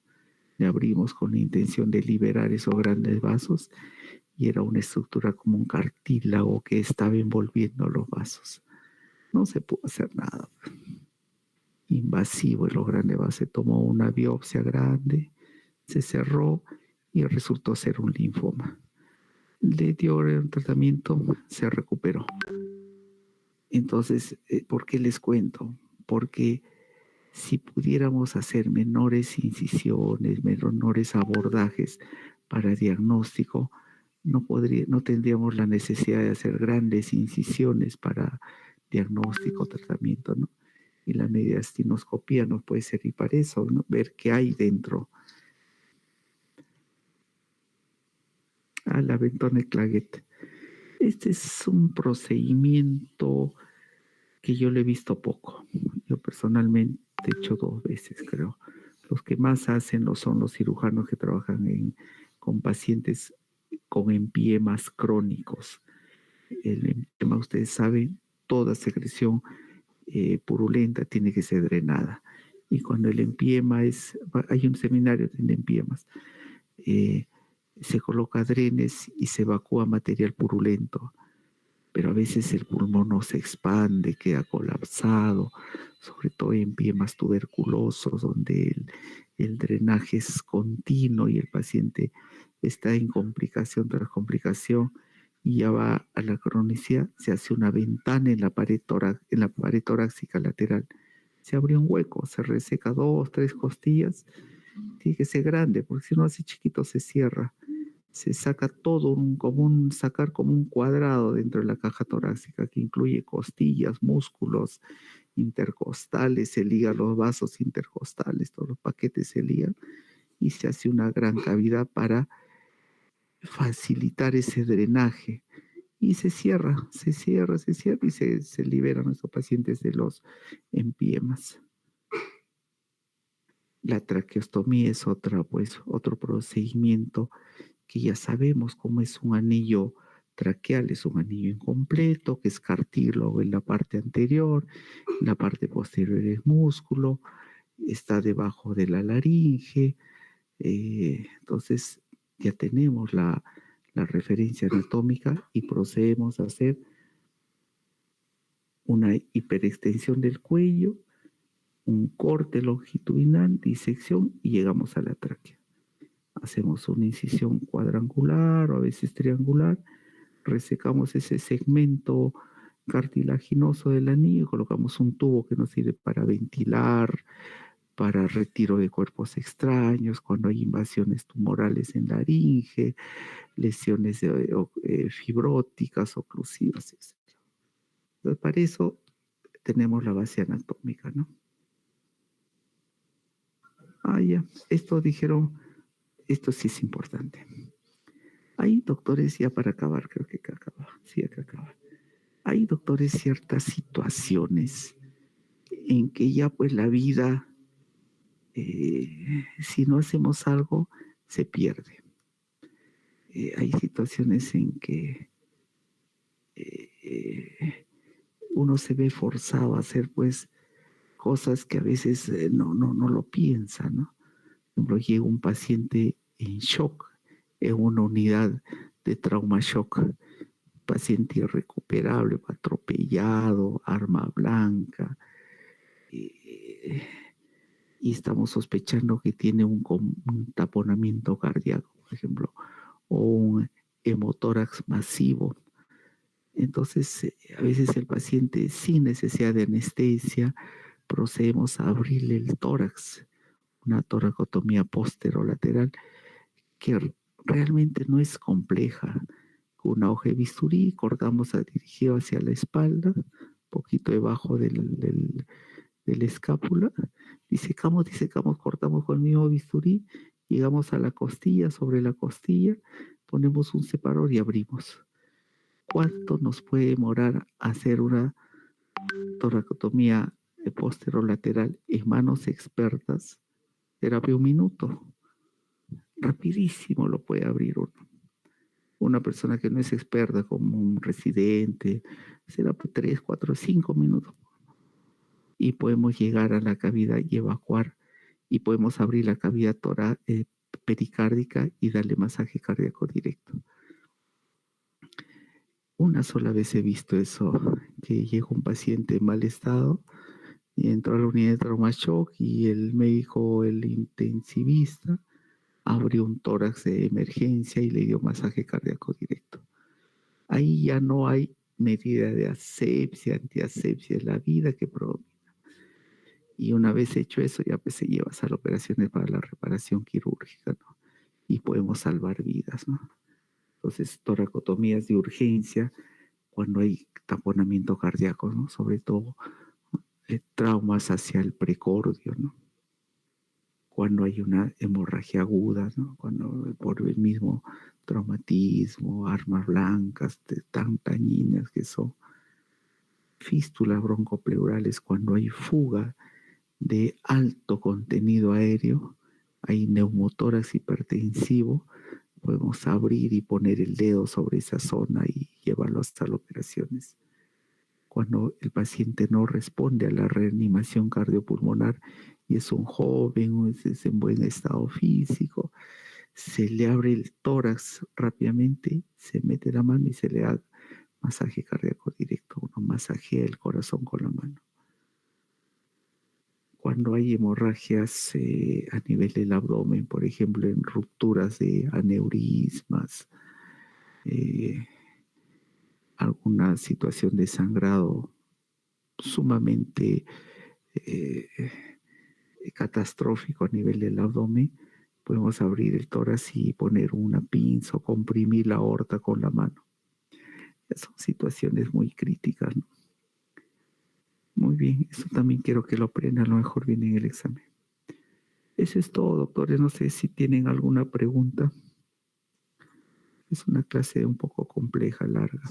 Le abrimos con la intención de liberar esos grandes vasos y era una estructura como un cartílago que estaba envolviendo los vasos. No se pudo hacer nada. Invasivo en los grandes vasos. Se tomó una biopsia grande, se cerró y resultó ser un linfoma. Le dio un tratamiento, se recuperó. Entonces, ¿por qué les cuento? Porque si pudiéramos hacer menores incisiones, menores abordajes para diagnóstico, no tendríamos la necesidad de hacer grandes incisiones para diagnóstico, tratamiento, ¿no? Y la mediastinoscopía nos puede servir para eso, ¿no? Ver qué hay dentro. La ventona Clagett. Este es un procedimiento que yo le he visto poco. Yo personalmente he hecho 2 veces, creo. Los que más hacen son los cirujanos que trabajan con pacientes con empiemas crónicos. El empiema, ustedes saben, toda secreción purulenta tiene que ser drenada. Y cuando el empiema hay un seminario de empiemas, se coloca drenes y se evacúa material purulento, pero a veces el pulmón no se expande, queda colapsado, sobre todo en empiemas tuberculosos, donde el drenaje es continuo y el paciente está en complicación tras complicación y ya va a la cronicidad. Se hace una ventana en la pared torácica lateral, se abre un hueco, se reseca 2, 3 costillas, tiene que ser grande, porque si no así chiquito se cierra. Se saca todo, sacar como un cuadrado dentro de la caja torácica que incluye costillas, músculos intercostales, se ligan los vasos intercostales, todos los paquetes se ligan y se hace una gran cavidad para facilitar ese drenaje. Y se cierra y se liberan nuestros pacientes de los empiemas. La traqueostomía es otro procedimiento que ya sabemos cómo es un anillo traqueal, es un anillo incompleto, que es cartílago en la parte anterior, en la parte posterior es músculo, está debajo de la laringe, entonces ya tenemos la referencia anatómica y procedemos a hacer una hiperextensión del cuello, un corte longitudinal, disección y llegamos a la tráquea. Hacemos una incisión cuadrangular o a veces triangular, resecamos ese segmento cartilaginoso del anillo, colocamos un tubo que nos sirve para ventilar, para retiro de cuerpos extraños, cuando hay invasiones tumorales en laringe, lesiones fibróticas, oclusivas, etc. Entonces, para eso tenemos la base anatómica, ¿no? Ya, esto sí es importante. Hay doctores, ya para acabar, creo que acaba. Sí, acá acaba. Hay doctores ciertas situaciones en que ya pues la vida, si no hacemos algo, se pierde. Hay situaciones en que uno se ve forzado a hacer pues cosas que a veces no lo piensa, ¿no? Por ejemplo, llega un paciente en shock en una unidad de trauma shock, paciente irrecuperable, atropellado, arma blanca, y estamos sospechando que tiene un taponamiento cardíaco, por ejemplo, o un hemotórax masivo. Entonces, a veces el paciente sin necesidad de anestesia, procedemos a abrirle el tórax, una toracotomía posterolateral que realmente no es compleja. Con una hoja de bisturí cortamos dirigido hacia la espalda, poquito debajo de la escápula, disecamos, cortamos con el mismo bisturí, llegamos a la costilla, sobre la costilla, ponemos un separador y abrimos. ¿Cuánto nos puede demorar hacer una toracotomía posterolateral en manos expertas? terapia 1 minuto, rapidísimo lo puede abrir uno. Una persona que no es experta como un residente, será 3, 4, 5 minutos. Y podemos llegar a la cavidad y evacuar, y podemos abrir la cavidad pericárdica y darle masaje cardíaco directo. Una sola vez he visto eso, que llega un paciente en mal estado y entró a la unidad de trauma shock y el médico, el intensivista, abrió un tórax de emergencia y le dio masaje cardíaco directo. Ahí ya no hay medida de asepsia, antiasepsia, es la vida que predomina. Y una vez hecho eso, ya pues se lleva a las operaciones para la reparación quirúrgica, ¿no? Y podemos salvar vidas, ¿no? Entonces, toracotomías de urgencia, cuando hay taponamiento cardíaco, ¿no? Sobre todo traumas hacia el precordio, ¿no? Cuando hay una hemorragia aguda, ¿no? Cuando por el mismo traumatismo, armas blancas, tan dañinas que son. Fístulas broncopleurales, cuando hay fuga de alto contenido aéreo, hay neumotórax hipertensivo, podemos abrir y poner el dedo sobre esa zona y llevarlo hasta las operaciones. Cuando el paciente no responde a la reanimación cardiopulmonar y es un joven o es en buen estado físico, se le abre el tórax rápidamente, se mete la mano y se le da masaje cardíaco directo. Uno masajea el corazón con la mano. Cuando hay hemorragias a nivel del abdomen, por ejemplo, en rupturas de aneurismas, alguna situación de sangrado sumamente catastrófico a nivel del abdomen, podemos abrir el tórax y poner una pinza o comprimir la aorta con la mano. Son situaciones muy críticas, ¿no? Muy bien, eso también quiero que lo aprendan, a lo mejor viene en el examen. Eso es todo, doctores. No sé si tienen alguna pregunta. Es una clase un poco compleja, larga.